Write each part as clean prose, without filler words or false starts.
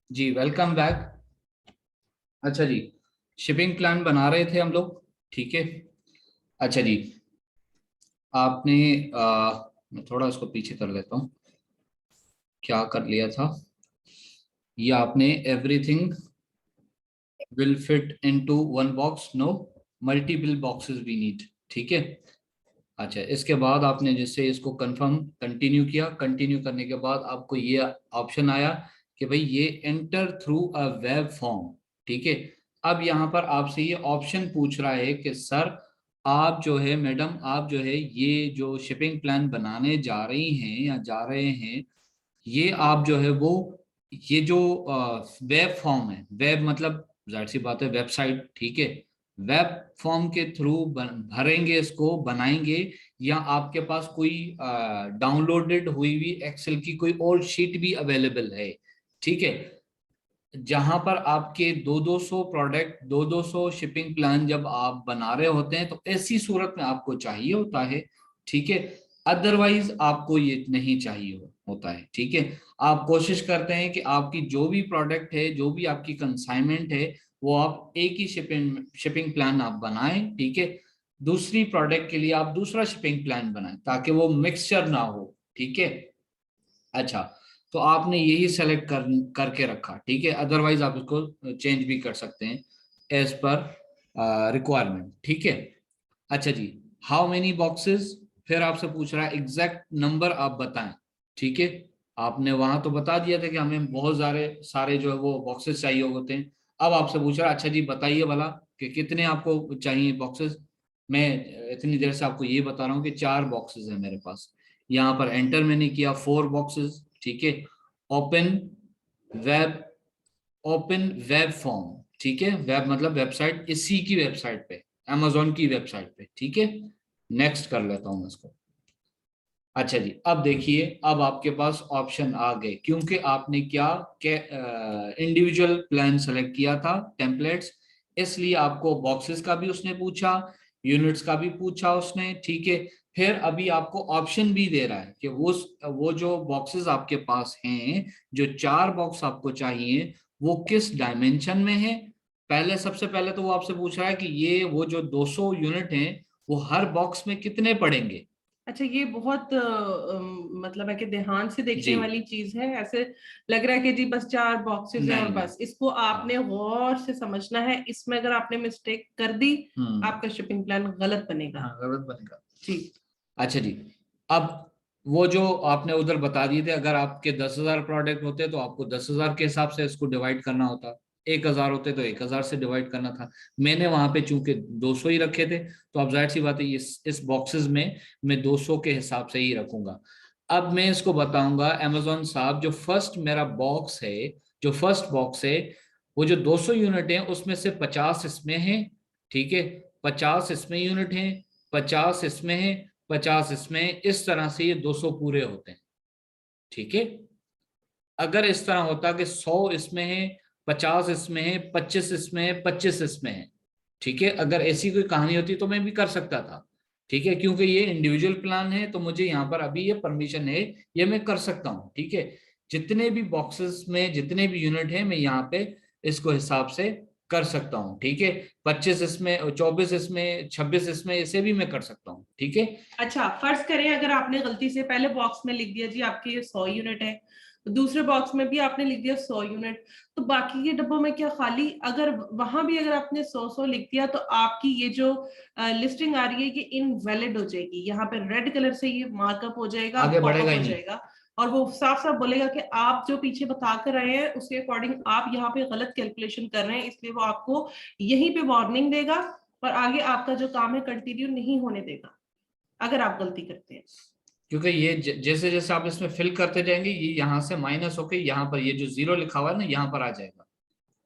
जी welcome back. अच्छा जी, shipping plan बना रहे थे हम लोग। ठीक है। अच्छा जी, आपने मैं थोड़ा इसको पीछे कर लेता हूँ। क्या कर लिया था ये आपने? Everything will fit into one box, no multiple boxes we need. ठीक है। अच्छा, इसके बाद आपने जैसे इसको कंफर्म कंटिन्यू किया, कंटिन्यू करने के बाद आपको ये ऑप्शन आया कि भाई ये enter through a web form. ठीक है। अब यहाँ पर आपसे ये ऑप्शन पूछ रहा है कि सर आप जो है, मैडम आप जो है, ये जो शिपिंग प्लान बनाने जा रही हैं या जा रहे हैं, ये आप जो है वो ये जो वेब फॉर्म है, वेब मतलब जाहिर सी बात है वेबसाइट। ठीक है। वेब फॉर्म के थ्रू भरेंगे, इसको बनाएंगे, या आपके पास कोई डाउनलोडेड हुई हुई एक्सेल की कोई और शीट भी अवेलेबल है। ठीक है। जहां पर आपके दो दो सौ प्रोडक्ट, दो दो सौ शिपिंग प्लान जब आप बना रहे होते हैं तो ऐसी सूरत में आपको चाहिए होता है। ठीक है। अदरवाइज आपको ये नहीं चाहिए होता है। ठीक है। आप कोशिश करते हैं कि आपकी जो भी प्रोडक्ट है, जो भी आपकी कंसाइनमेंट है, वो आप एक ही शिपिंग शिपिंग प्लान आप बनाएं। ठीक है। दूसरी प्रोडक्ट के लिए आप दूसरा शिपिंग प्लान बनाएं ताकि वो मिक्सचर ना हो। ठीक है। अच्छा, तो आपने यही सेलेक्ट करके रखा। ठीक है। अदरवाइज आप इसको चेंज भी कर सकते हैं एज पर रिक्वायरमेंट। ठीक है। अच्छा जी, हाउ मेनी बॉक्सेस, फिर आपसे पूछ रहा है एग्जैक्ट नंबर आप बताएं। ठीक है। आपने वहां तो बता दिया था कि हमें बहुत सारे सारे जो है वो बॉक्सेस चाहिए होते हैं। अब आपसे पूछ रहा है अच्छा जी बताइए भला कि कितने आपको चाहिए बॉक्सेस। मैं इतनी देर से आपको ये बता रहा हूँ कि 4 बॉक्सेस है मेरे पास। यहाँ पर एंटर मैंने किया 4 बॉक्सेस। ठीक है। Open web, open web form. ठीक है। वेब मतलब वेबसाइट, इसी की वेबसाइट पे, amazon की वेबसाइट पे। ठीक है। नेक्स्ट कर लेता हूं मैं इसको। अच्छा जी, अब देखिए, अब आपके पास ऑप्शन आ गए क्योंकि आपने क्या इंडिविजुअल प्लान सेलेक्ट किया था, टेम्पलेट्स। इसलिए आपको बॉक्सेस का भी उसने पूछा, यूनिट्स का भी पूछा उसने। ठीक है। फिर अभी आपको ऑप्शन भी दे रहा है कि वो जो बॉक्सेस आपके पास हैं, जो 4 बॉक्स आपको चाहिए, वो किस डायमेंशन में है। पहले, सबसे पहले तो वो आपसे पूछ रहा है कि ये वो जो 200 यूनिट हैं, वो हर बॉक्स में कितने पड़ेंगे। अच्छा, ये बहुत मतलब है कि ध्यान से जी। देखने वाली चीज है। ऐसे लग रहा है कि जी बस 4 बॉक्सेस हैं और नहीं नहीं। बस इसको हाँ। आपने गौर से समझना है। इसमें अगर आपने मिस्टेक कर दी, हम्म। आपका शिपिंग प्लान गलत बनेगा। हाँ, गलत बनेगा। जी। अच्छा जी, अब वो जो आपने उधर बता दिए थे, अगर आपके 10,000 प्रोडक्ट होते तो आपको 10,000 के हिसाब से इसको डिवाइड करना होता, 1,000 होते तो 1,000 से डिवाइड करना था। मैंने वहां पे चूंकि 200 ही रखे थे, तो अब जाहिर सी बात है इस बॉक्सेस में मैं 200 के हिसाब से ही रखूंगा। अब मैं इसको बताऊंगा अमेजोन साहब, जो फर्स्ट मेरा बॉक्स है, जो फर्स्ट बॉक्स है, वो जो 200 यूनिट है उसमें से 50 इसमें है। ठीक है। 50 इसमें यूनिट है, 50 इसमें है, 50 इसमें, इस तरह से ये 200 पूरे होते हैं। ठीक है। अगर इस तरह होता कि 100 इसमें है, 50 इसमें है, 25 इसमें है, 25 इसमें है, ठीक है, अगर ऐसी कोई कहानी होती तो मैं भी कर सकता था। ठीक है। क्योंकि ये इंडिविजुअल प्लान है तो मुझे यहाँ पर अभी ये परमिशन है, ये मैं कर सकता हूँ। ठीक है। जितने भी बॉक्सेस में जितने भी यूनिट है मैं यहाँ पे इसको हिसाब से कर सकता हूँ। ठीक है। 25 इसमें, 24 इसमें, 26 इसमें, इसे भी मैं कर सकता हूँ। ठीक है। अच्छा, फर्ज करें अगर आपने गलती से पहले बॉक्स में लिख दिया जी आपके ये 100 यूनिट है, तो दूसरे बॉक्स में भी आपने लिख दिया 100 यूनिट, तो बाकी के डब्बों में क्या खाली, अगर वहां भी अगर आपने 100 लिख दिया तो आपकी ये जो लिस्टिंग आ रही है ये इनवैलिड हो जाएगी। यहाँ पे रेड कलर से ये मार्कअप हो जाएगा, आगे बढ़ेगा पॉपअप ही हो नहीं। जाएगा, और वो साफ साफ बोलेगा कि आप जो पीछे बता कर रहे हैं उसके अकॉर्डिंग आप यहाँ पे गलत कैलकुलेशन कर रहे हैं, इसलिए वो आपको यहीं पे वार्निंग देगा और आगे आपका जो काम है कंटिन्यू नहीं होने देगा अगर आप गलती करते हैं। क्योंकि ये जैसे जैसे आप इसमें फिल करते जाएंगे, ये यहाँ से माइनस होके यहाँ पर ये जो जीरो लिखा हुआ है ना, यहाँ पर आ जाएगा।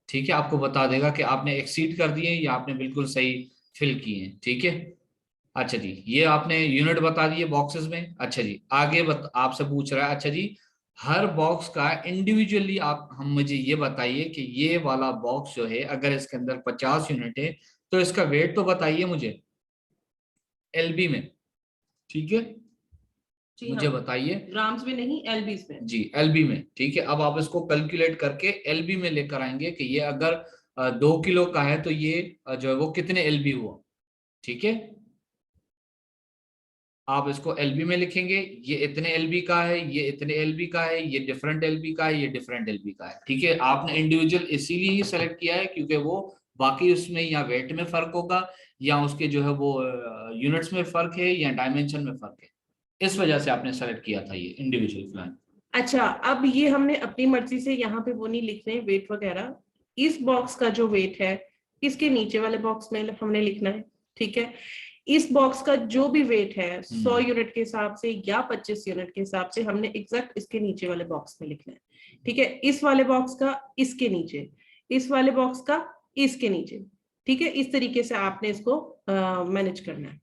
ठीक है। आपको बता देगा कि आपने एक्सीड कर दिए या आपने बिल्कुल सही फिल किए हैं। ठीक है। अच्छा जी, ये आपने यूनिट बता दिए बॉक्सेस में। अच्छा जी, आगे आपसे पूछ रहा है, अच्छा जी हर बॉक्स का इंडिविजुअली आप हम मुझे ये बताइए कि ये वाला बॉक्स जो है, अगर इसके अंदर 50 यूनिट है तो इसका वेट तो बताइए मुझे एलबी में। ठीक है। जी मुझे हाँ, बताइए। ग्राम्स में नहीं, एलबीज में। जी, एलबी में, ठीक है। अब आप इसको कैलकुलेट करके एलबी में लेकर आएंगे कि ये अगर 2 किलो का है तो ये जो है वो कितने एलबी हुआ, ठीक है। आप इसको एलबी में लिखेंगे, ये इतने एलबी का है, ये इतने एलबी का है, ये डिफरेंट एलबी का है, ये डिफरेंट एलबी का है, ठीक है। आपने इंडिविजुअल इसीलिए ही सेलेक्ट किया है क्योंकि वो बाकी उसमें या वेट में फर्क होगा, या उसके जो है वो यूनिट्स में फर्क है, या डायमेंशन में फर्क है। इस वजह से आपने सेलेक्ट किया था ये इंडिविजुअल प्लान। अच्छा, अब ये हमने अपनी मर्जी से यहाँ पे वो नहीं लिख रहे वेट वगैरह। इस बॉक्स का जो वेट है इसके नीचे वाले बॉक्स में हमने लिखना है, ठीक है। इस बॉक्स का जो भी वेट है 100 यूनिट के हिसाब से या 25 यूनिट के हिसाब से हमने एग्जैक्ट इसके नीचे वाले बॉक्स में लिखना है, ठीक है। इस वाले बॉक्स का इसके नीचे, इस वाले बॉक्स का इसके नीचे, ठीक है। इस तरीके से आपने इसको मैनेज करना है।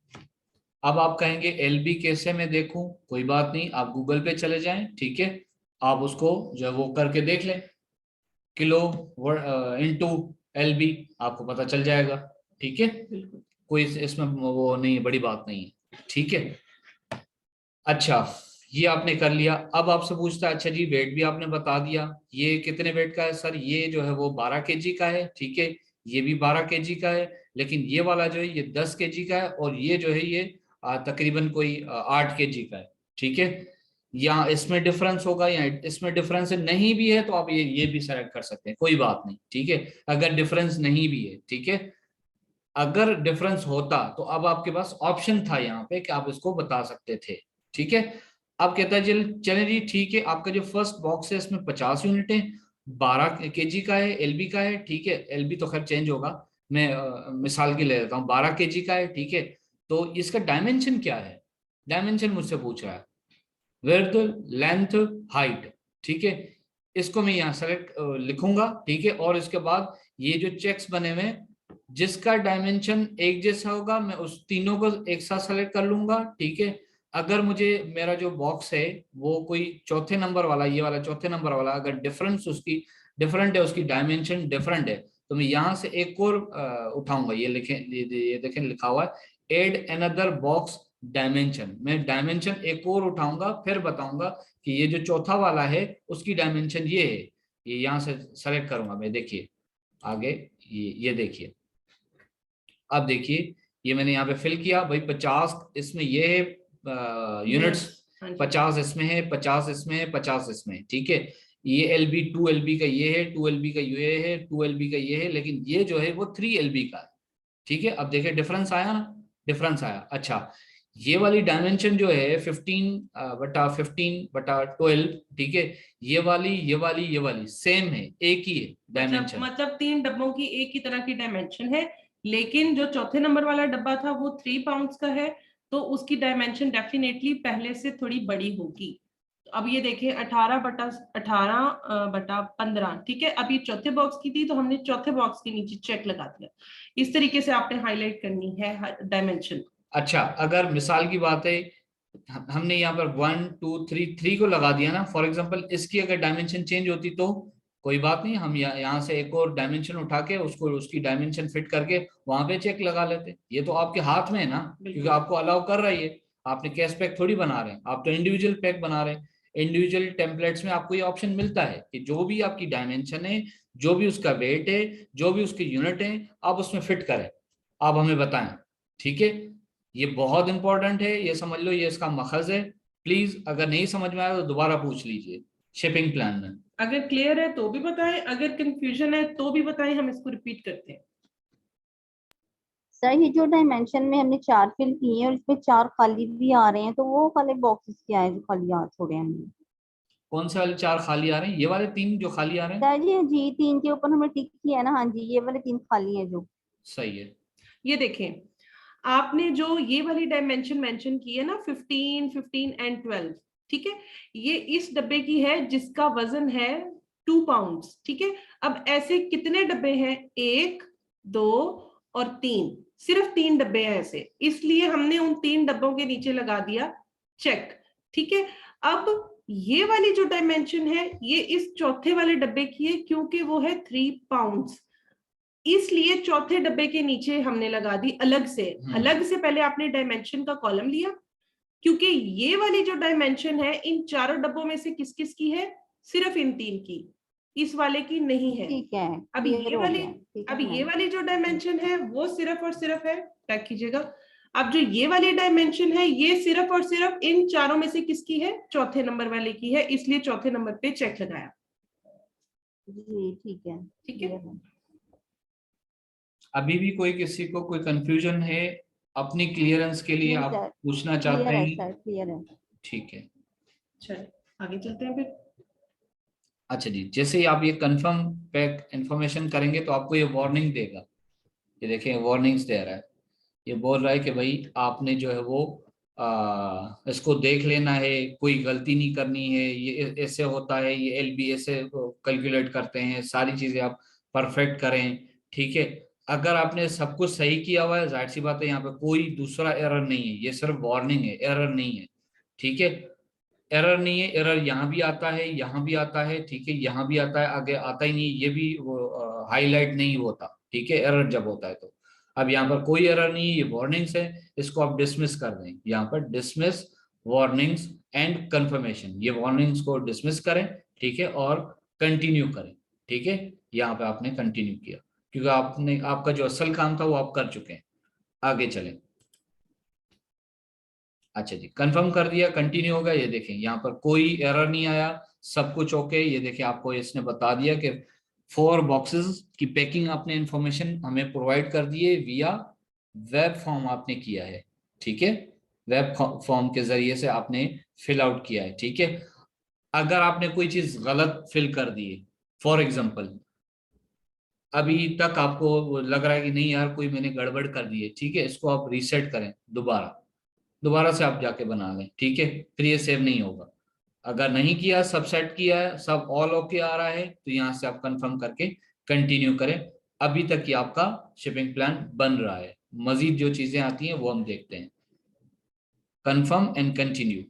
अब आप कहेंगे एलबी कैसे मैं देखूं, कोई बात नहीं, आप गूगल पे चले जाएं, ठीक है। आप उसको जो है वो करके देख लें, किलो इनटू एलबी, आपको पता चल जाएगा, ठीक है। कोई इसमें वो नहीं है, बड़ी बात नहीं है, ठीक है। अच्छा, ये आपने कर लिया। अब आपसे पूछता है, अच्छा जी वेट भी आपने बता दिया, ये कितने वेट का है सर, ये जो है वो 12 kg का है, ठीक है। ये भी 12 kg का है, लेकिन ये वाला जो है ये 10 kg का है, और ये जो है ये तकरीबन कोई 8 kg का है, ठीक है। या इसमें डिफरेंस होगा, या इसमें डिफरेंस नहीं भी है तो आप ये भी सेलेक्ट कर सकते हैं, कोई बात नहीं, ठीक है। अगर डिफरेंस नहीं भी है, ठीक है। अगर डिफरेंस होता तो अब आपके पास ऑप्शन था यहाँ पे कि आप इसको बता सकते थे, ठीक है। अब कहता है चले जी ठीक है, आपका जो फर्स्ट बॉक्स है इसमें 50 यूनिट है, 12 kg का है, एलबी का है, ठीक है। एलबी तो खैर चेंज होगा, मैं मिसाल की ले लेता हूँ, 12 kg का है, ठीक है। तो इसका डायमेंशन क्या है, डायमेंशन मुझसे पूछ रहा है, विड्थ, लेंथ, हाइट, ठीक है। इसको मैं यहाँ सेलेक्ट लिखूंगा, ठीक है। और इसके बाद ये जो चेक्स बने हुए हैं, जिसका डायमेंशन एक जैसा होगा मैं उस तीनों को एक साथ सेलेक्ट कर लूंगा, ठीक है। अगर मुझे मेरा जो बॉक्स है वो कोई चौथे नंबर वाला, ये वाला चौथे नंबर वाला, अगर डिफरेंस उसकी डिफरेंट है, उसकी डायमेंशन डिफरेंट है, तो मैं यहाँ से एक और उठाऊंगा, ये लिखे, ये देखें लिखा हुआ है एड एनदर बॉक्स डायमेंशन। मैं डायमेंशन एक और उठाऊंगा, फिर बताऊंगा कि ये जो चौथा वाला है उसकी डायमेंशन ये है, ये यहाँ से सेलेक्ट करूंगा मैं। देखिए आगे, ये देखिए, अब देखिए ये मैंने यहाँ पे फिल किया भाई, 50 इसमें ये है यूनिट्स, 50 इसमें है, 50 इसमें है, 50 इसमें है, ठीक है। ये एलबी 2 LB का ये है, 2 LB का ये है, 2 LB का ये है, लेकिन ये जो है वो 3 LB का है, ठीक है। अब देखिए डिफरेंस आया ना, डिफरेंस आया। अच्छा, ये वाली डायमेंशन जो है 15/15/12, ठीक है। ये वाली सेम है, एक ही है डायमेंशन। मतलब 3 डब्बों की एक ही तरह की डायमेंशन है, लेकिन जो चौथे नंबर वाला डब्बा था वो 3 पाउंड्स का है, तो उसकी डायमेंशन डेफिनेटली पहले से थोड़ी बड़ी होगी। तो अब ये देखें 18/15, ठीक है। अब ये चौथे बॉक्स की थी तो हमने चौथे बॉक्स के नीचे चेक लगा दिया। इस तरीके से आपने हाईलाइट करनी है डायमेंशन। अच्छा, अगर मिसाल की बात है, हमने यहाँ पर 1 2 3 को लगा दिया ना, फॉर एग्जांपल इसकी अगर डायमेंशन चेंज होती तो कोई बात नहीं, हम यहाँ से एक और डायमेंशन उठा के उसको उसकी डायमेंशन फिट करके वहां पे चेक लगा लेते। ये तो आपके हाथ में है ना, क्योंकि आपको अलाउ कर रही है, आपने कैश पैक थोड़ी बना रहे हैं, आप तो इंडिविजुअल पैक बना रहे हैं। इंडिविजुअल टेम्पलेट्स में आपको ये ऑप्शन मिलता है कि जो भी आपकी डायमेंशन है, जो भी उसका वेट है, जो भी उसकी यूनिट है, आप उसमें फिट करें, आप हमें बताएं, ठीक है। ये बहुत इंपॉर्टेंट है, ये समझ लो, ये इसका मखज है। प्लीज अगर नहीं समझ में आया तो दोबारा पूछ लीजिए शिपिंग प्लान में। अगर क्लियर है तो भी बताएं, अगर कंफ्यूजन है तो भी बताएं, हम इसको रिपीट करते हैं। सर ये जो डायमेंशन में हमने 4 फिल किए हैं और इसमें 4 खाली भी आ रहे हैं, तो वो वाले बॉक्सेस क्या है जो खाली आ छोड़े हैं हमने? कौन से वाले 4 खाली आ रहे हैं, ये वाले 3 जो खाली आ रहे हैं? सर जी 3 के ऊपर हमने टिक किया है ना, हाँ जी, ये वाले 3 खाली हैं जो। सही है। ये देखें, आपने जो ये वाली डायमेंशन मेंशन की है ना 15, 15 एंड 12, ठीक है। ये इस डब्बे की है जिसका वजन है 2 पाउंड्स, ठीक है। अब ऐसे कितने डब्बे हैं, 1 2 और 3, सिर्फ 3 डब्बे हैं ऐसे, इसलिए हमने उन 3 डब्बों के नीचे लगा दिया चेक, ठीक है। अब ये वाली जो डायमेंशन है ये इस चौथे वाले डब्बे की है, क्योंकि वो है 3 पाउंड्स, इसलिए चौथे डब्बे के नीचे हमने लगा दी अलग से। अलग से पहले आपने डायमेंशन का कॉलम लिया, क्योंकि ये वाली जो डायमेंशन है इन चारों डब्बों में से किस किस की है, सिर्फ इन 3 की, इस वाले की नहीं है। ठीक है, अब क्लियर ये हो वाली गया, ठीक है अब ये मैम। वाली जो डायमेंशन है वो सिर्फ और सिर्फ है, टैग कीजिएगा। अब जो ये वाली डायमेंशन है ये सिर्फ और सिर्फ इन चारों में से किसकी है, चौथे नंबर वाले की है, इसलिए चौथे नंबर पे चेक लगाया। जी ठीक है, ठीक है, क्लियर है। अभी भी कोई किसी को कोई कंफ्यूजन है? अपनी क्लियरेंस के लिए नहीं आप सर, पूछना चाहते क्लियर है हैं? सर, क्लियर है। ठीक है। चलिए आगे चलते हैं फिर। अच्छा जी, जैसे ही आप ये कंफर्म पैक इंफॉर्मेशन करेंगे तो आपको ये वार्निंग देगा। ये देखें, वार्निंग्स दे रहा है। ये बोल रहा है कि भाई आपने जो है वो इसको देख लेना है, कोई गलती नहीं करनी है, ये ऐसे होता है, ये एलबी ऐसे कैलकुलेट करते हैं, सारी चीजें आप परफेक्ट करें। ठीक है, अगर आपने सब कुछ सही किया हुआ है, जाहिर सी बात है यहाँ पे कोई दूसरा एरर नहीं है, ये सिर्फ वार्निंग है, एरर नहीं है। ठीक है, एरर नहीं है, एरर यहाँ भी आता है, यहाँ भी आता है, ठीक है, यहाँ भी आता है, आगे आता ही नहीं, ये भी वो हाईलाइट नहीं होता। ठीक है, एरर जब होता है तो। अब यहाँ पर कोई एरर नहीं है, ये वार्निंग्स है, इसको आप डिसमिस कर दें। यहाँ पर डिसमिस वार्निंग्स एंड कंफर्मेशन, ये वार्निंग्स को डिसमिस करें। ठीक है, और कंटिन्यू करें। ठीक है, यहाँ पे आपने कंटिन्यू किया क्योंकि आपने आपका जो असल काम था वो आप कर चुके हैं। आगे चलें। अच्छा जी, कंफर्म कर दिया, कंटिन्यू होगा। ये देखें यहाँ पर कोई एरर नहीं आया, सब कुछ ओके। ये देखें, आपको इसने बता दिया कि 4 बॉक्सेस की पैकिंग आपने इंफॉर्मेशन हमें प्रोवाइड कर दी है विया वेब फॉर्म आपने किया है। ठीक है, वेब फॉर्म के जरिए से आपने फिल आउट किया है। ठीक है, अगर आपने कोई चीज गलत फिल कर दी है, फॉर एग्जाम्पल अभी तक आपको लग रहा है कि नहीं यार कोई मैंने गड़बड़ कर दी है, ठीक है, इसको आप रीसेट करें, दोबारा दोबारा से आप जाके बना लें। ठीक है, फिर ये सेव नहीं होगा। अगर नहीं किया, सब सेट किया है, सब ऑल ओके आ रहा है, तो यहाँ से आप कंफर्म करके कंटिन्यू करें। अभी तक ये आपका शिपिंग प्लान बन रहा है। मजीद जो चीजें आती हैं वो हम देखते हैं। Confirm and continue.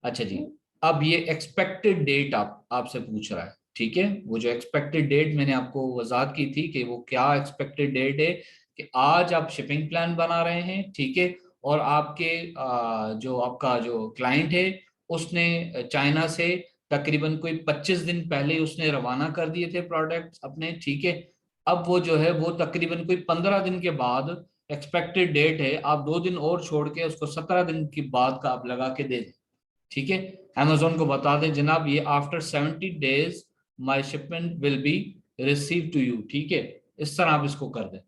अच्छा जी, अब ये एक्सपेक्टेड डेट आपसे पूछ रहा है। ठीक है, वो जो एक्सपेक्टेड डेट मैंने आपको वजाहत की थी कि वो क्या एक्सपेक्टेड डेट है, कि आज आप शिपिंग प्लान बना रहे हैं। ठीक है, और आपके जो आपका जो क्लाइंट है उसने चाइना से तकरीबन कोई 25 दिन पहले उसने रवाना कर दिए थे प्रोडक्ट्स अपने। ठीक है, अब वो जो है वो तकरीबन कोई 15 दिन के बाद एक्सपेक्टेड डेट है, आप 2 दिन और छोड़ के उसको 17 दिन के बाद का आप लगा के दे दें। ठीक है, अमेजोन को बता दें जनाब ये after 70 days my shipment will be receive to you. ठीक है, इस तरह आप इसको कर दें।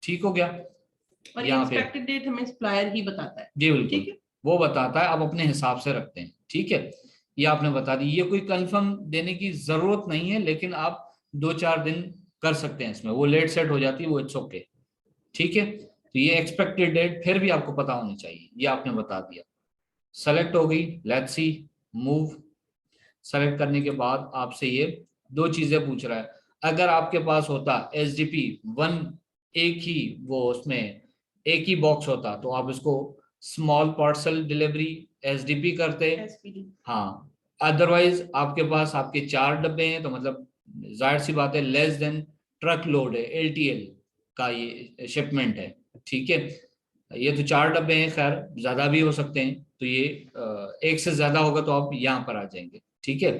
ठीक हो गया। और ये यहाँ पे एक्सपेक्टेड डेट हमें सप्लायर ही बताता है। जी बिल्कुल, ठीक है, वो बताता है, आप अपने हिसाब से रखते हैं। ठीक है, ये आपने बता दी, ये कोई कंफर्म देने की जरूरत नहीं है, लेकिन आप 2-4 दिन कर सकते हैं इसमें, वो लेट सेट हो जाती है, वो इट्स ओके। ठीक है, तो ये एक्सपेक्टेड डेट फिर भी आपको पता होनी चाहिए, ये आपने बता दिया। सेलेक्ट हो गई, लेट्स सी, मूव। सेलेक्ट करने के बाद आपसे ये 2 चीजें पूछ रहा है। अगर आपके पास होता SDP 1, एक ही वो उसमें एक ही बॉक्स होता तो आप इसको स्मॉल पार्सल डिलीवरी SDP करते। SPD। हाँ, अदरवाइज आपके पास आपके 4 डब्बे हैं तो मतलब जाहिर सी बात है लेस देन ट्रक लोड है, LTL का ये शिपमेंट है। ठीक है, ये तो 4 डब्बे हैं, खैर ज्यादा भी हो सकते हैं, तो ये एक से ज्यादा होगा तो आप यहाँ पर आ जाएंगे। ठीक है,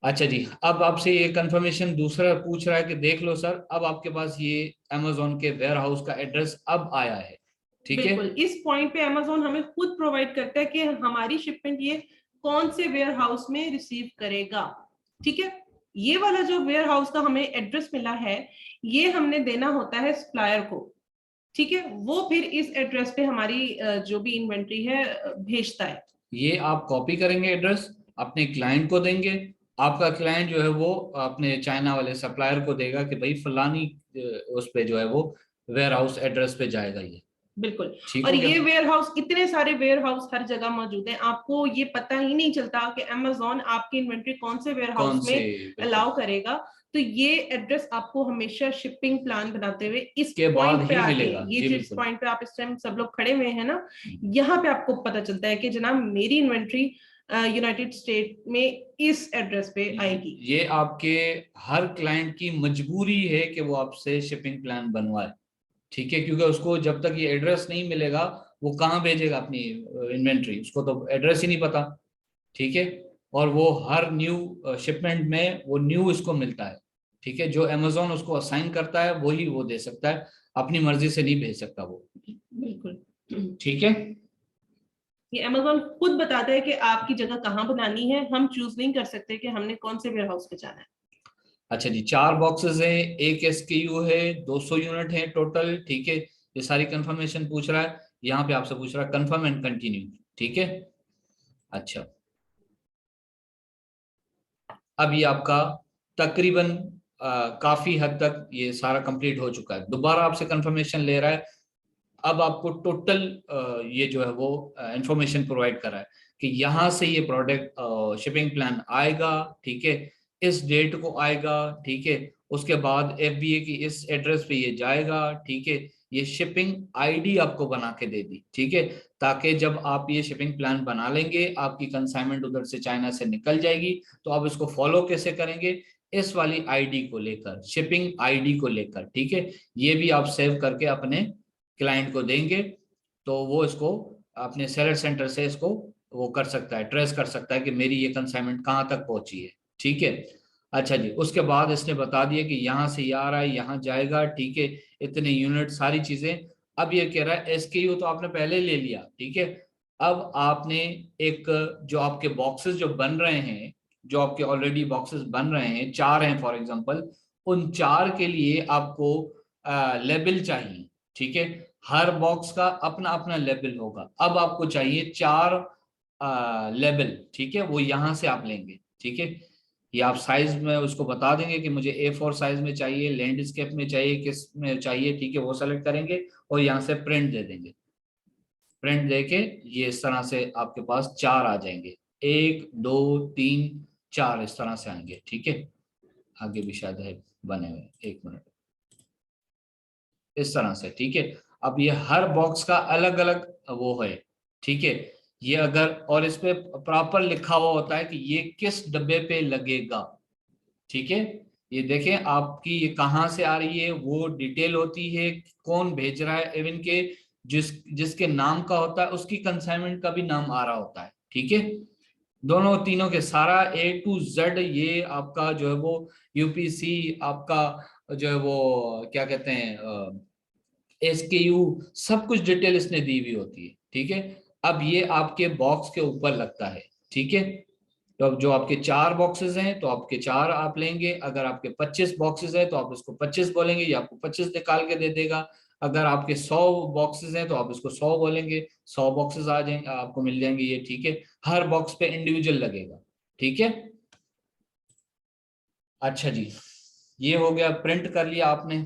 अच्छा जी, अब आपसे ये कंफर्मेशन दूसरा पूछ रहा है कि देख लो सर, अब आपके पास ये अमेजोन के वेयर हाउस का एड्रेस अब आया है। ठीक है, बिल्कुल, इस पॉइंट पे अमेजोन हमें खुद प्रोवाइड करता है कि हमारी शिपमेंट ये कौन से वेयर हाउस में रिसीव करेगा। ठीक है, ये वाला जो वेयर हाउस का हमें एड्रेस मिला है ये हमने देना होता है सप्लायर को। ठीक है, वो फिर इस एड्रेस पे हमारी जो भी इन्वेंट्री है भेजता है। ये आप कॉपी करेंगे एड्रेस, अपने क्लाइंट को देंगे। आपका क्लाइंट जो है वो अपने चाइना वाले सप्लायर को देगा कि भाई फलानी उस पे जो है वो वेयर हाउस एड्रेस पे जाएगा ये। बिल्कुल, ठीक और हो गया। ये वेयर हाउस, इतने सारे वेयर हाउस हर जगह मौजूद हैं, आपको ये पता ही नहीं चलता कि अमेजोन आपकी इन्वेंट्री कौन से वेयर कौन हाउस से, में अलाउ करेगा। तो ये एड्रेस आपको हमेशा शिपिंग प्लान बनाते हुए इस के बाद पॉइंट पे ही आके, मिलेगा। ये जी जिस बिल्कुल, पॉइंट पे आप इस टाइम सब लोग खड़े हुए हैं ना, यहाँ पे आपको पता चलता है कि जनाब मेरी इन्वेंट्री यूनाइटेड स्टेट में इस एड्रेस पे आएगी। ये आपके हर क्लाइंट की मजबूरी है कि वो आपसे शिपिंग प्लान बनवाए। ठीक है, क्योंकि उसको जब तक ये एड्रेस नहीं मिलेगा वो कहाँ भेजेगा अपनी इन्वेंट्री, उसको तो एड्रेस ही नहीं पता, ठीक है। और वो हर न्यू शिपमेंट में वो न्यू इसको मिलता है, ठीक है। जो अमेजोन उसको असाइन करता है वही वो दे सकता है, अपनी मर्जी से नहीं भेज सकता वो, बिल्कुल। ठीक है। ये अमेजोन खुद बताता है कि आपकी जगह कहाँ बनानी है, हम चूज नहीं कर सकते कि हमने कौन से वेयर हाउस पे जाना है। अच्छा जी, 4 बॉक्सेस है, एक SKU है, 200 यूनिट है टोटल, ठीक है। ये सारी कंफर्मेशन पूछ रहा है, यहाँ पे आपसे पूछ रहा है कंफर्म एंड कंटिन्यू, ठीक है। अच्छा, अब ये आपका तकरीबन काफी हद तक ये सारा कंप्लीट हो चुका है। दोबारा आपसे कंफर्मेशन ले रहा है, अब आपको टोटल ये जो है वो इंफॉर्मेशन प्रोवाइड कर रहा है कि यहाँ से ये प्रोडक्ट शिपिंग प्लान आएगा, ठीक है, इस डेट को आएगा, ठीक है। उसके बाद FBA की इस एड्रेस पे ये जाएगा, ठीक है। ये शिपिंग ID आपको बना के दे दी, ठीक है, ताकि जब आप ये शिपिंग प्लान बना लेंगे, आपकी कंसाइनमेंट उधर से चाइना से निकल जाएगी, तो आप इसको फॉलो कैसे करेंगे, इस वाली ID को लेकर, शिपिंग ID को लेकर, ठीक है। ये भी आप सेव करके अपने क्लाइंट को देंगे, तो वो इसको अपने सेलर सेंटर से इसको वो कर सकता है, ट्रेस कर सकता है कि मेरी ये कंसाइनमेंट कहाँ तक पहुंची है, ठीक है। अच्छा जी, उसके बाद इसने बता दिया कि यहाँ से ये आ रहा है, यहाँ जाएगा, ठीक है, इतने यूनिट, सारी चीजें। अब ये कह रहा है SKU तो आपने पहले ले लिया, ठीक है। अब आपने एक जो आपके बॉक्सेस जो बन रहे हैं, जो आपके ऑलरेडी बॉक्सेस बन रहे हैं, 4 हैं फॉर एग्जांपल, उन 4 के लिए आपको लेबल चाहिए, ठीक है। हर बॉक्स का अपना अपना लेबल होगा। अब आपको चाहिए 4 लेबल, ठीक है, वो यहां से आप लेंगे, ठीक है। ये आप साइज में उसको बता देंगे कि मुझे A4 साइज में चाहिए, लैंडस्केप में चाहिए, किस में चाहिए, ठीक है, वो सेलेक्ट करेंगे और यहाँ से प्रिंट दे देंगे। प्रिंट देके ये इस तरह से आपके पास 4 आ जाएंगे, 1 2 3 4 इस तरह से आएंगे, ठीक है। आगे भी शायद है बने हुए, 1 मिनट, इस तरह से, ठीक है। अब ये हर बॉक्स का अलग अलग वो है, ठीक है। ये अगर और इस पे प्रॉपर लिखा हुआ होता है कि ये किस डब्बे पे लगेगा, ठीक है। ये देखें आपकी ये कहाँ से आ रही है, वो डिटेल होती है, कौन भेज रहा है, इवन के जिसके नाम का होता है उसकी कंसाइनमेंट का भी नाम आ रहा होता है, ठीक है। दोनों तीनों के सारा A to Z ये आपका जो है वो UPC आपका जो है वो क्या कहते हैं SKU सब कुछ डिटेल इसने दी हुई होती है, ठीक है। अब ये आपके बॉक्स के ऊपर लगता है, ठीक है। तो अब जो आपके 4 बॉक्सेस हैं तो आपके 4 आप लेंगे, अगर आपके 25 बॉक्सेस हैं तो आप उसको 25 बोलेंगे, ये आपको 25 निकाल के दे देगा। अगर आपके 100 बॉक्सेस हैं तो आप इसको 100 बोलेंगे, 100 बॉक्सेस आ जाएंगे, आपको मिल जाएंगे ये, ठीक है। हर बॉक्स पे इंडिविजुअल लगेगा, ठीक है। अच्छा जी, ये हो गया, प्रिंट कर लिया आपने।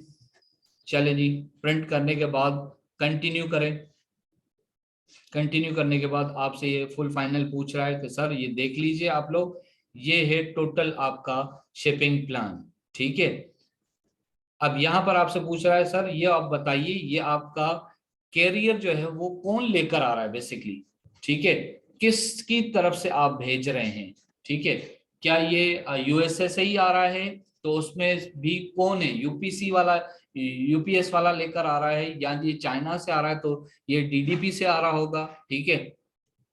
चले जी, प्रिंट करने के बाद कंटिन्यू करें। कंटिन्यू करने के बाद आपसे ये फुल फाइनल पूछ रहा है कि सर ये देख लीजिए आप लोग, ये है टोटल आपका शिपिंग प्लान, ठीक है। अब यहाँ पर आपसे पूछ रहा है सर ये आप बताइए, ये आपका कैरियर जो है वो कौन लेकर आ रहा है बेसिकली, ठीक है, किसकी तरफ से आप भेज रहे हैं, ठीक है। क्या ये USA से ही आ रहा है, तो उसमें भी कौन है, UPC वाला, UPS वाला लेकर आ रहा है, या ये चाइना से आ रहा है तो ये DDP से आ रहा होगा, ठीक है।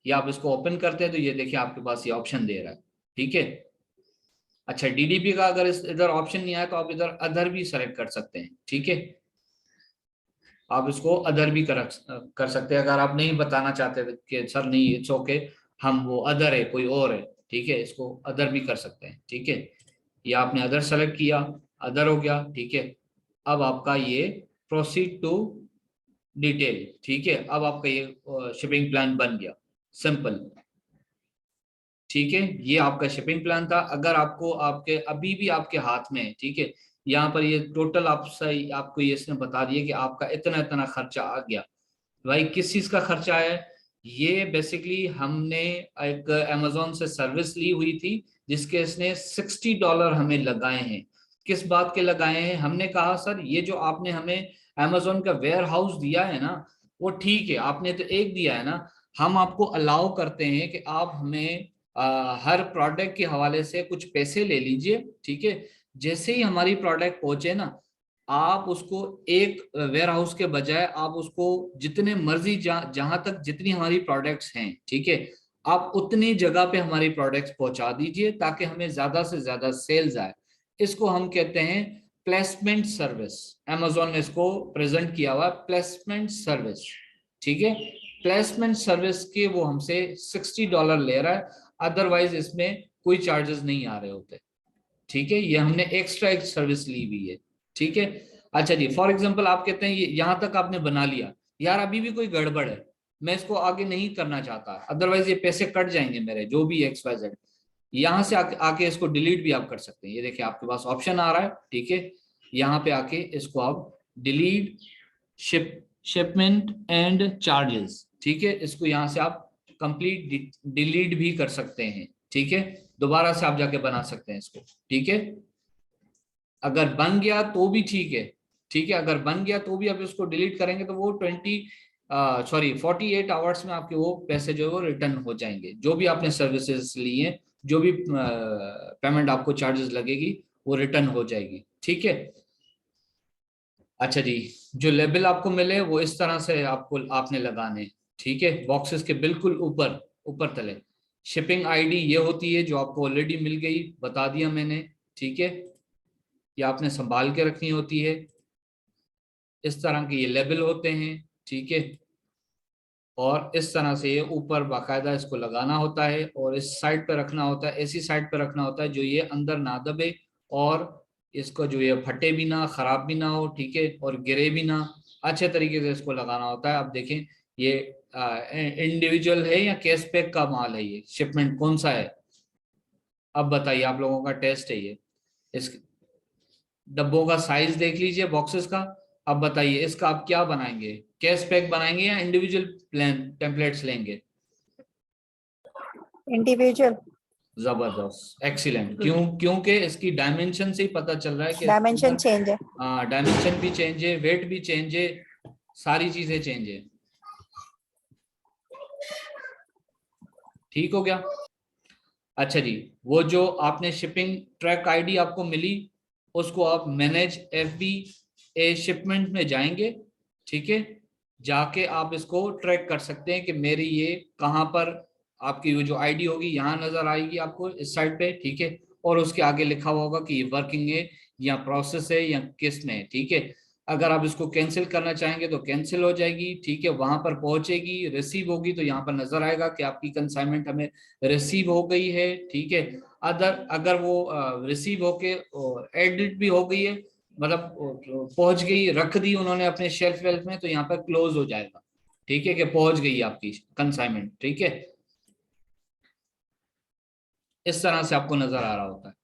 ये आप इसको ओपन करते हैं तो ये देखिए आपके पास ये ऑप्शन दे रहा है, ठीक है। अच्छा, DDP का अगर इस इधर ऑप्शन नहीं आया तो आप इधर अदर भी सेलेक्ट कर सकते हैं, ठीक है। आप इसको अदर भी कर सकते हैं, अगर आप नहीं बताना चाहते कि सर नहीं इट्स ओके, हम वो अदर है कोई और है, ठीक है, इसको अदर भी कर सकते हैं, ठीक है। ये आपने अदर सेलेक्ट किया, अदर हो गया, ठीक है। अब आपका ये प्रोसीड टू डिटेल, ठीक है। अब आपका ये शिपिंग प्लान बन गया, सिंपल, ठीक है। ये आपका शिपिंग प्लान था। अगर आपको आपके अभी भी आपके हाथ में है, ठीक है, यहाँ पर ये टोटल आपको ये इसने बता दिया कि आपका इतना इतना खर्चा आ गया। भाई किस चीज का खर्चा है, ये बेसिकली हमने एक अमेजोन से सर्विस ली हुई थी जिसके इसने $60 हमें लगाए हैं। किस बात के लगाए हैं, हमने कहा सर ये जो आपने हमें अमेजोन का वेयर हाउस दिया है ना, वो ठीक है, आपने तो एक दिया है ना, हम आपको अलाउ करते हैं कि आप हमें हर प्रोडक्ट के हवाले से कुछ पैसे ले लीजिए, ठीक है। जैसे ही हमारी प्रोडक्ट पहुंचे ना, आप उसको एक वेयर हाउस के बजाय आप उसको जितने मर्जी जहां तक जितनी हमारी प्रोडक्ट्स हैं, ठीक है, आप उतनी जगह पे हमारी प्रोडक्ट्स पहुंचा दीजिए ताकि हमें ज्यादा से ज्यादा सेल्स आए। इसको हम कहते हैं प्लेसमेंट सर्विस। Amazon ने इसको प्रेजेंट किया हुआ प्लेसमेंट सर्विस, ठीक है। प्लेसमेंट सर्विस के वो हमसे $60 ले रहा है, अदरवाइज इसमें कोई चार्जेस नहीं आ रहे होते, ठीक है। ये हमने एक्स्ट्रा एक सर्विस ली हुई है, ठीक है। अच्छा जी, फॉर एग्जांपल आप कहते हैं ये यहाँ तक आपने बना लिया, यार अभी भी कोई गड़बड़ है, मैं इसको आगे नहीं करना चाहता, अदरवाइज ये पैसे कट जाएंगे मेरे, जो भी XYZ। यहाँ से आके इसको डिलीट भी आप कर सकते हैं। ये देखिए आपके पास ऑप्शन आ रहा है, ठीक है। यहाँ पे आके इसको आप डिलीट शिपमेंट एंड चार्जेस, ठीक है, इसको यहाँ से आप कंप्लीट डिलीट भी कर सकते हैं, ठीक है। दोबारा से आप जाके बना सकते हैं इसको, ठीक है। अगर बन गया तो भी ठीक है, ठीक है, अगर बन गया तो भी आप इसको डिलीट करेंगे तो वो 48 आवर्स में आपके वो पैसे जो है वो रिटर्न हो जाएंगे। जो भी आपने सर्विसेज ली हैं, जो भी पेमेंट आपको चार्जेस लगेगी वो रिटर्न हो जाएगी, ठीक है। अच्छा जी, जो लेबल आपको मिले वो इस तरह से आपने लगाने, ठीक है, बॉक्सेस के बिल्कुल ऊपर ऊपर तले। शिपिंग आईडी ये होती है जो आपको ऑलरेडी मिल गई, बता दिया मैंने, ठीक है। ये आपने संभाल के रखनी होती है। इस तरह के ये लेबल होते हैं, ठीक है। और इस तरह से ये ऊपर बाकायदा इसको लगाना होता है और इस साइड पे रखना होता है, ऐसी साइड पे रखना होता है जो ये अंदर ना दबे और इसको जो ये फटे भी ना, खराब भी ना हो, ठीक है, और गिरे भी ना। अच्छे तरीके से इसको लगाना होता है। अब देखें ये इंडिविजुअल है या कैश पैक का माल है, ये शिपमेंट कौन सा है, अब बताइए, आप लोगों का टेस्ट है ये। इस डब्बों का साइज देख लीजिए बॉक्सेस का। अब बताइए इसका आप क्या बनाएंगे, कैश पैक बनाएंगे या इंडिविजुअल प्लान टेम्पलेट्स लेंगे? इंडिविजुअल। जबरदस्त, एक्सीलेंट। क्योंकि इसकी डायमेंशन से ही पता चल रहा है कि डायमेंशन चेंज है। हाँ, डायमेंशन भी चेंज है, वेट भी चेंज है, सारी चीजें चेंज है। ठीक हो गया। अच्छा जी, वो जो आपने शिपिंग ट्रैक आईडी आपको मिली उसको आप मैनेज FBA शिपमेंट में जाएंगे, ठीक है। जाके आप इसको ट्रैक कर सकते हैं कि मेरी ये कहाँ पर आपकी वो जो आईडी होगी यहाँ नजर आएगी आपको इस साइड पे, ठीक है। और उसके आगे लिखा हुआ होगा कि ये वर्किंग है या प्रोसेस है या किस में है, ठीक है। अगर आप इसको कैंसिल करना चाहेंगे तो कैंसिल हो जाएगी, ठीक है। वहां पर पहुंचेगी, रिसीव होगी तो यहाँ पर नजर आएगा कि आपकी कंसाइनमेंट हमें रिसीव हो गई है, ठीक है। अगर वो रिसीव होके एडिट भी हो गई है, मतलब पहुंच गई, रख दी उन्होंने अपने शेल्फ वेल्फ में, तो यहाँ पर क्लोज हो जाएगा, ठीक है, कि पहुंच गई आपकी कंसाइनमेंट, ठीक है। इस तरह से आपको नजर आ रहा होता है।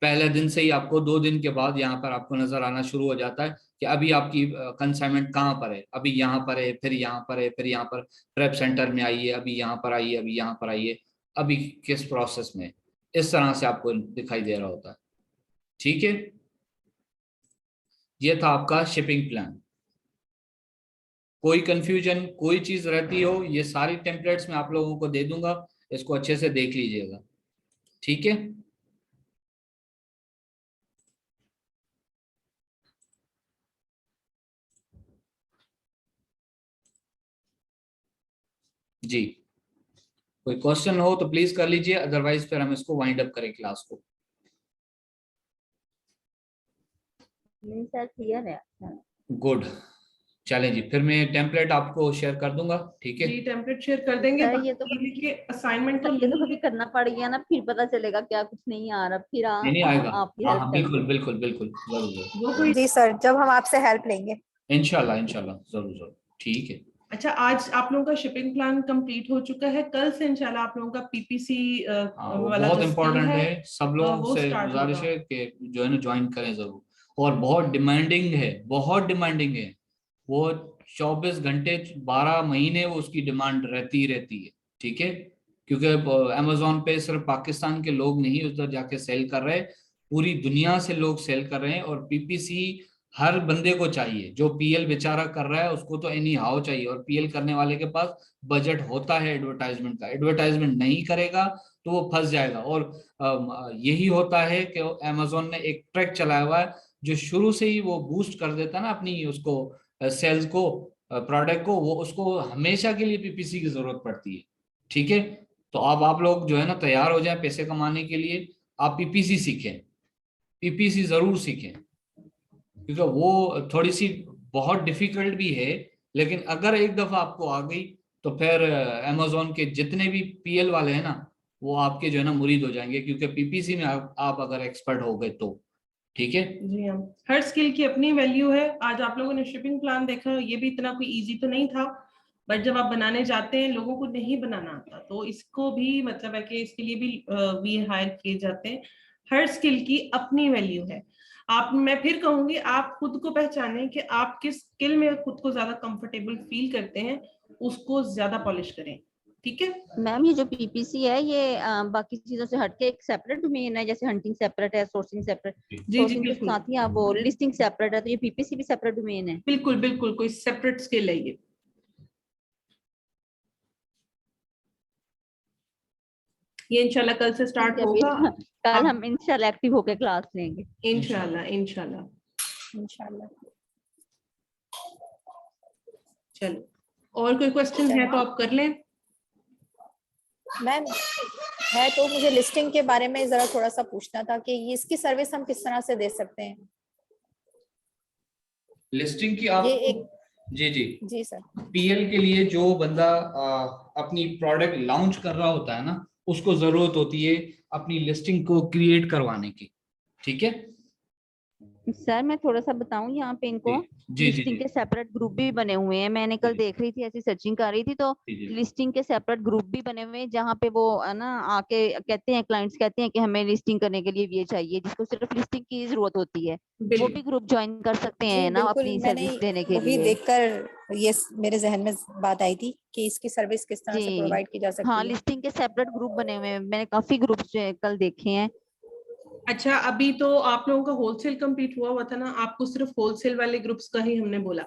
पहले दिन से ही आपको 2 दिन के बाद यहाँ पर आपको नजर आना शुरू हो जाता है कि अभी आपकी कंसाइनमेंट कहाँ पर है, अभी यहाँ पर है, फिर यहाँ पर है, फिर यहाँ पर प्रेप सेंटर में आइए, अभी यहाँ पर आइए, अभी यहाँ पर आइए, अभी किस प्रोसेस में। इस तरह से आपको दिखाई दे रहा होता है, ठीक है। ये था आपका शिपिंग प्लान। कोई कंफ्यूजन, कोई चीज रहती हो, ये सारी टेम्पलेट्स मैं आप लोगों को दे दूंगा, इसको अच्छे से देख लीजिएगा, ठीक है। जी, कोई क्वेश्चन हो तो प्लीज कर लीजिए, अदरवाइज फिर हम इसको वाइंड अप करें क्लास को। नहीं सर, क्लियर है। गुड, चलें जी, फिर मैं टेम्पलेट आपको शेयर कर दूंगा, ठीक है। जी टेम्पलेट शेयर कर देंगे। सर ये तो असाइनमेंट तो ये तो कभी करना पड़ गया ना, फिर पता चलेगा क्या कुछ नहीं आ रहा, फिर नहीं आएगा। आप ही हाँ हेल्प हाँ, कर बिल्कुल दो। बिल्कुल बिल्कुल, जरूर जरूर, वो कोई। जी सर, जब हम आपसे हेल्प लेंगे। इंशाल्लाह इंशाल्लाह, जरूर जरूर, ठीक है। अच्छा, आज आप लोगों का शिपिंग प्लान कंप्लीट हो चुका है, कल से इंशाल्लाह आप लोगों का PPC वो वाला बहुत जो इम्पोर्टेंट skill है, सब लोगों वो से स्टार्ट गुजारिश होगा। है कि जो है ना ज्वाइन करें जरूर। और बहुत डिमांडिंग है, बहुत डिमांडिंग है वो। 24 घंटे 12 महीने वो उसकी डिमांड रहती ही रहती है, ठीक है। क्योंकि अमेजोन पे सिर्फ पाकिस्तान के लोग नहीं उधर जाके सेल कर रहे, पूरी दुनिया से लोग सेल कर रहे हैं। और PPC हर बंदे को चाहिए, जो PL बेचारा कर रहा है उसको तो एनी हाउ चाहिए, और PL करने वाले के पास बजट होता है एडवर्टाइजमेंट का। एडवर्टाइजमेंट नहीं करेगा तो वो फंस जाएगा। और यही होता है कि अमेजोन ने एक ट्रैक चलाया हुआ है, जो शुरू से ही वो बूस्ट कर देता है ना अपनी उसको सेल्स को, प्रोडक्ट को, वो उसको हमेशा के लिए पीपीसी की जरूरत पड़ती है। ठीक है, तो अब आप लोग जो है ना तैयार हो जाए पैसे कमाने के लिए, आप पीपीसी सीखें, पीपीसी जरूर सीखें, क्योंकि वो थोड़ी सी बहुत डिफिकल्ट भी है, लेकिन अगर एक दफा आपको आ गई तो फिर अमेजोन के जितने भी पीएल वाले हैं ना वो आपके जो है ना मुरीद हो जाएंगे, क्योंकि पीपीसी में आप अगर एक्सपर्ट हो गए तो। ठीक है जी हाँ, हर स्किल की अपनी वैल्यू है। आज आप लोगों ने शिपिंग प्लान देखा, ये भी इतना कोई इजी तो नहीं था, बट जब आप बनाने जाते हैं लोगों को नहीं बनाना आता, तो इसको भी मतलब है कि इसके लिए भी वी हायर किए जाते हैं। हर स्किल की अपनी वैल्यू है। आप, मैं फिर कहूंगी, आप खुद को पहचानें कि आप किस स्किल में खुद को ज्यादा कंफर्टेबल फील करते हैं, उसको ज्यादा पॉलिश करें। ठीक है मैम ये जो पीपीसी है ये बाकी चीजों से हटके एक सेपरेट डोमेन है, जैसे हंटिंग सेपरेट है, सोर्सिंग सेपरेट, जी जी सोर्सिंग के बिल्कुल साथ ही आप वो लिस्टिंग सेपरेट है, तो ये पीपीसी भी सेपरेट डोमेन है। बिल्कुल बिल्कुल, कोई सेपरेट स्किल है ये इंशाल्लाह कल से ठीक स्टार्ट है, होगा। फिर कल आप हम इंशाल्लाह एक्टिव होकर क्लास लेंगे। इंशाल्लाह इंशाल्लाह इंशाल्लाह। चलो, और कोई क्वेश्चन है तो आप कर लें। मैम है तो मुझे लिस्टिंग के बारे में जरा थोड़ा सा पूछना था कि ये इसकी सर्विस हम किस तरह से दे सकते हैं। लिस्टिंग की ये आप एक, जी जी, जी सर। पीएल के लिए जो बंदा अपनी प्रोडक्ट लॉन्च कर रहा होता है ना उसको जरूरत होती है अपनी लिस्टिंग को क्रिएट करवाने की। ठीक है सर मैं थोड़ा सा बताऊं यहाँ पे इनको, जी जी जी लिस्टिंग के सेपरेट ग्रुप भी बने हुए हैं। मैंने कल जी देख रही थी, ऐसी सर्चिंग कर रही थी, तो जी जी लिस्टिंग के सेपरेट ग्रुप भी बने हुए हैं जहाँ पे वो है ना आके कहते हैं, क्लाइंट्स कहते हैं कि हमें लिस्टिंग करने के लिए ये चाहिए, जिसको सिर्फ लिस्टिंग की जरूरत होती है, वो भी बिल्कुल ग्रुप ज्वाइन कर सकते जी हैं ना बिल्कुल, अपनी मैंने सर्विस देने के वही लिए। देखकर ये मेरे जहन में बात आई थी कि इसकी सर्विस किस तरह से जी प्रोवाइड की जा हाँ, सकती है। लिस्टिंग के सेपरेट ग्रुप बने हुए हैं, मैंने काफी ग्रुप्स जो है कल देखे हैं। अच्छा, अभी तो आप लोगों का होलसेल कंप्लीट हुआ था ना, आपको सिर्फ होलसेल वाले ग्रुप्स का ही हमने बोला।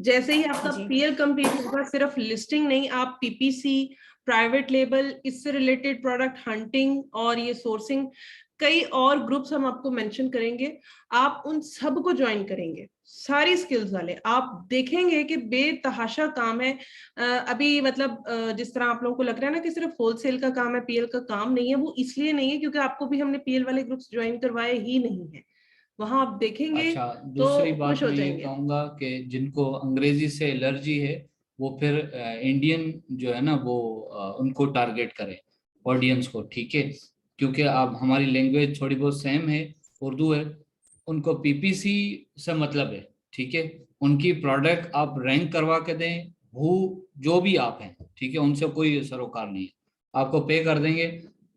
जैसे ही आपका जी पीएल कंप्लीट होगा, सिर्फ लिस्टिंग नहीं, आप पीपीसी, प्राइवेट लेबल, इससे रिलेटेड प्रोडक्ट हंटिंग और ये सोर्सिंग, कई और ग्रुप्स हम आपको मेंशन करेंगे। आप उन सब को ज्वाइन करेंगे, सारी स्किल्स वाले। आप देखेंगे कि बेतहाशा काम है। अभी मतलब जिस तरह आप लोगों को लग रहा है ना कि सिर्फ होलसेल का काम है, पीएल का काम नहीं है, वो इसलिए नहीं है क्योंकि आपको भी हमने पीएल वाले ग्रुप्स ज्वाइन करवाए ही नहीं है। वहां आप देखेंगे अच्छा, तो दूसरी बात खुश हो मैं ये जाएंगे। कहूंगा कि जिनको अंग्रेजी से एलर्जी है वो फिर इंडियन जो है ना वो उनको टारगेट करें, ऑडियंस को। ठीक है, क्योंकि अब हमारी लैंग्वेज थोड़ी बहुत सेम है, उर्दू है, उनको पीपीसी से मतलब है। ठीक है, उनकी प्रोडक्ट आप रैंक करवा के दें, वो जो भी आप हैं, ठीक है, उनसे कोई सरोकार नहीं है, आपको पे कर देंगे।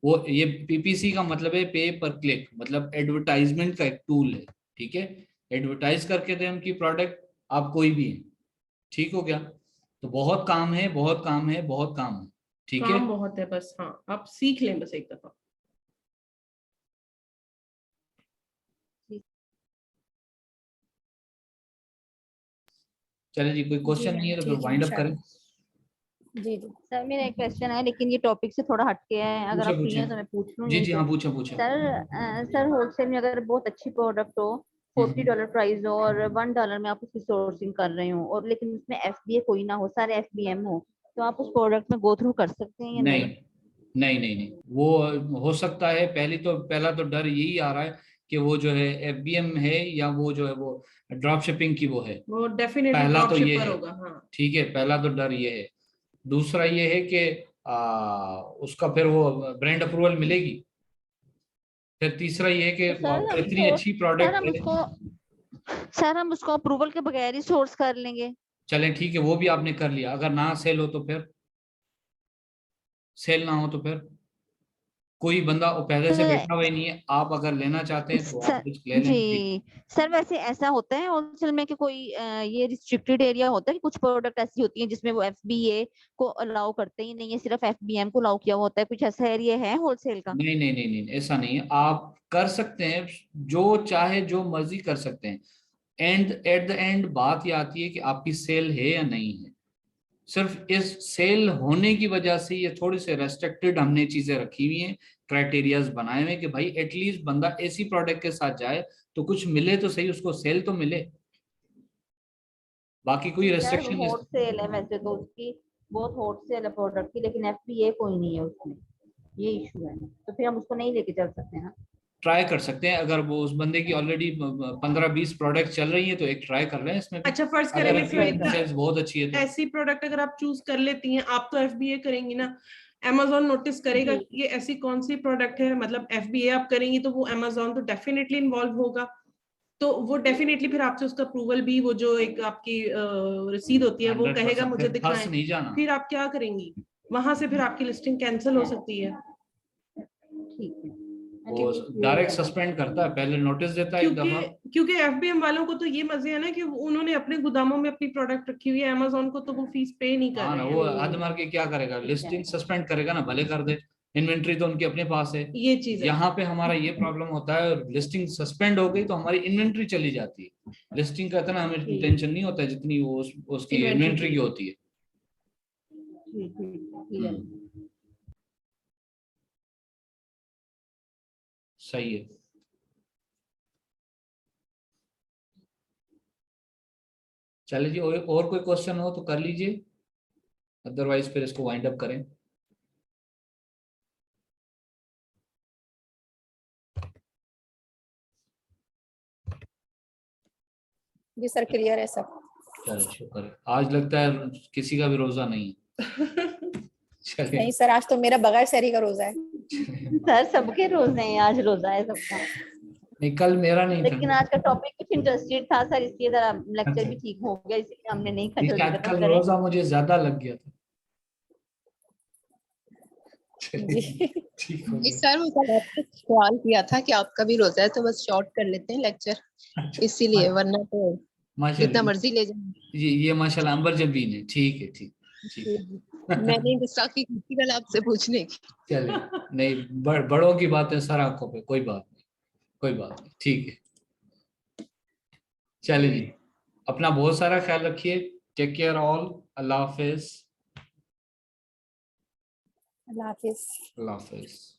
वो ये पीपीसी का मतलब है पे पर क्लिक, मतलब एडवर्टाइजमेंट का एक टूल है। ठीक है, एडवर्टाइज करके दें उनकी प्रोडक्ट, आप कोई भी हैं। ठीक हो गया, तो बहुत काम है, बहुत काम है, बहुत काम है। ठीक है काम बहुत है, बस हाँ आप सीख लें बस एक दफा। चलिए जी, कोई जी क्वेश्चन नहीं मैम, है तो फिर ठीक है वाइंड अप करें। इंशाल्लाह। जी जी सर मेरा एक क्वेश्चन है, लेकिन ये टॉपिक से थोड़ा हटके है, अगर पूछे आप फ्री पूछे हैं तो मैं पूछ लूँ जी यहीं जी पे। हाँ, पूछे पूछे। सर होलसेल में अगर बहुत अच्छी प्रोडक्ट हो, हम्म। $40 प्राइस हो और $1 में आप उसकी सोर्सिंग कर रहे हो, और लेकिन उसमें एफबीए कोई ना हो, सारे एफबीएम हो, तो आप उस प्रोडक्ट में गो थ्रू कर सकते हैं या नहीं नहीं? नहीं नहीं नहीं, वो हो सकता है, पहला तो डर यही आ रहा है कि वो जो है एफबीएम है या वो जो है वो ड्रॉप शिपिंग की वो है। वो डेफिनेटली पहला ड्रॉप तो ये शिपर है, होगा, हाँ। ठीक है, पहला तो डर ये है। दूसरा ये है कि उसका फिर वो ब्रांड अप्रूवल मिलेगी। फिर तीसरा ये है कि तो सर हम इतनी उसको अच्छी सर प्रोडक्ट हम है। उसको सर हम उसको अप्रूवल के बगैर ही सोर्स कर लेंगे। चलें ठीक है, वो भी आपने कर लिया, अगर ना सेल हो तो फिर, सेल ना हो तो फिर कोई बंदा वो पहले से सर बैठा हुआ ही नहीं है, आप अगर लेना चाहते हैं तो आप सर कुछ ले लें। ठीक। जी सर, वैसे ऐसा होता है होलसेल में कि कोई ये रिस्ट्रिक्टेड एरिया होता है कि कुछ प्रोडक्ट ऐसी होती हैं जिसमें वो एफबीए को अलाउ करते ही नहीं है, सिर्फ एफबीएम को अलाउ किया हुआ होता है, कुछ ऐसा एरिया है होलसेल का? नहीं नहीं नहीं नहीं, ऐसा नहीं है, आप कर सकते हैं, जो चाहे जो मर्जी कर सकते हैं। एंड एट द एंड बात ये आती है कि आपकी सेल है या नहीं है। सिर्फ इस सेल होने की वजह से ये थोड़ी से रेस्ट्रिक्टेड हमने चीजें रखी हुई हैं क्राइटेरियाज बनाए हुए कि भाई एटलीस्ट बंदा ऐसी प्रोडक्ट के साथ जाए तो कुछ मिले तो सही, उसको सेल तो मिले, बाकी कोई सर रेस्ट्रिक्शन हॉट सेल है वैसे तो उसकी, बहुत हॉट सेल है प्रोडक्ट की, लेकिन एफबीए कोई नहीं है उसमें, ये इशू है। तो फिर हम उसको नहीं लेके चल सकते ना। ट्राई कर सकते हैं। अगर वो उस बंदे की ऑलरेडी 15-20 प्रोडक्ट चल रही है तो एक ट्राई कर लें इसमें भी। अच्छा फर्ज करें अगर मैं इसकी सेल्स बहुत अच्छी है तो ऐसी प्रोडक्ट अगर आप चूज कर लेती हैं, आप तो एफबीए करेंगी ना, Amazon नोटिस करेगा जी। कि ये ऐसी कौन सी प्रोडक्ट है, मतलब एफबीए आप करेंगी तो वो Amazon तो डेफिनेटली इन्वॉल्व होगा, तो वो डेफिनेटली फिर आपसे उसका अप्रूवल भी, वो जो एक आपकी रसीद होती है वो 100% कहेगा मुझे फिर फंस दिखाएं, नहीं जाना। फिर आप क्या करेंगी, वहां से फिर आपकी लिस्टिंग कैंसिल हो सकती है। ठीक है। वो डायरेक्ट सस्पेंड करता है, पहले नोटिस देता है एक क्योंकि दफा। क्योंकि एफबीएम वालों को तो ये मजे है ना कि उन्होंने अपने गोदामों में अपनी प्रोडक्ट रखी हुई है, Amazon को तो वो फीस पे नहीं कर हाँ ना, रहे वो हैं। हद मार के क्या करेगा, लिस्टिंग सस्पेंड करेगा ना, भले कर दे, इन्वेंट्री तो उनके अपने पास है। ये चीज है। यहाँ पे हमारा ये प्रॉब्लम होता है, लिस्टिंग सस्पेंड हो गई तो हमारी इन्वेंट्री चली जाती है। लिस्टिंग का इतना हमें ठीक। टेंशन नहीं होता है जितनी वो उसकी Inventory इन्वेंट्री की। की होती है। ठीक क्लियर। सही है। चलिए जी, और कोई क्वेश्चन हो तो कर लीजिए, अदरवाइज फिर इसको वाइंड अप करें। जी सर क्लियर है सब। चलिए शुक्र है, आज लगता है किसी का भी रोजा नहीं है। चलिए नहीं सर, आज तो मेरा बगैर सहरी का रोजा है। सर सबके रोज हैं, आज रोजा है सबका। नहीं, कल मेरा नहीं था। लेकिन आज का टॉपिक कुछ इंटरेस्टेड था सर, इसलिए जरा लेक्चर अच्छा, भी ठीक हो गया, इसलिए हमने नहीं ये जल्दी शायद खत्म कल करे। रोजा मुझे ज्यादा लग गया था। जी ठीक हो जी गया। सर, मुझे आपसे सवाल किया था कि आपका भी रोजा है तो बस शॉर्ट कर लेते हैं लेक्चर, अच्छा, इसीलिए, वरना तो जितना माशाल्लाह, मर्जी ले जाए। ये माशाल्लाह अंबर जबीन है। ठीक है, ठीक ठीक। मैंने गुस्ताखी की थी कल आपसे पूछने की। चलिए, नहीं बड़ों की बातें सर आंखों पे, कोई बात नहीं, कोई बात नहीं, ठीक है। चलिए जी, अपना बहुत सारा ख्याल रखिए। Take care all. अल्लाह हाफिज। अल्लाह हाफिज। अल्लाह हाफिज।